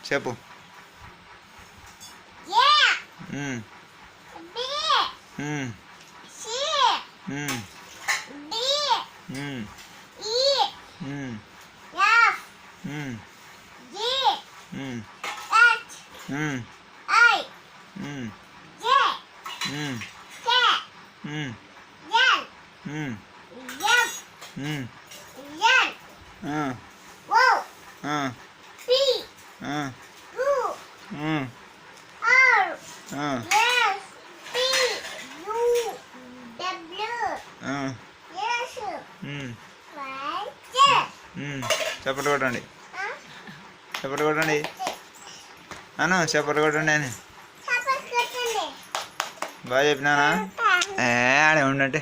చెప్పు. చెప్పలు కొట్టండి, చెప్పలు కొట్టండి అను, చెప్పలు కొట్టండి అని బాగా చెప్పినానా? ఆడే ఉండంటే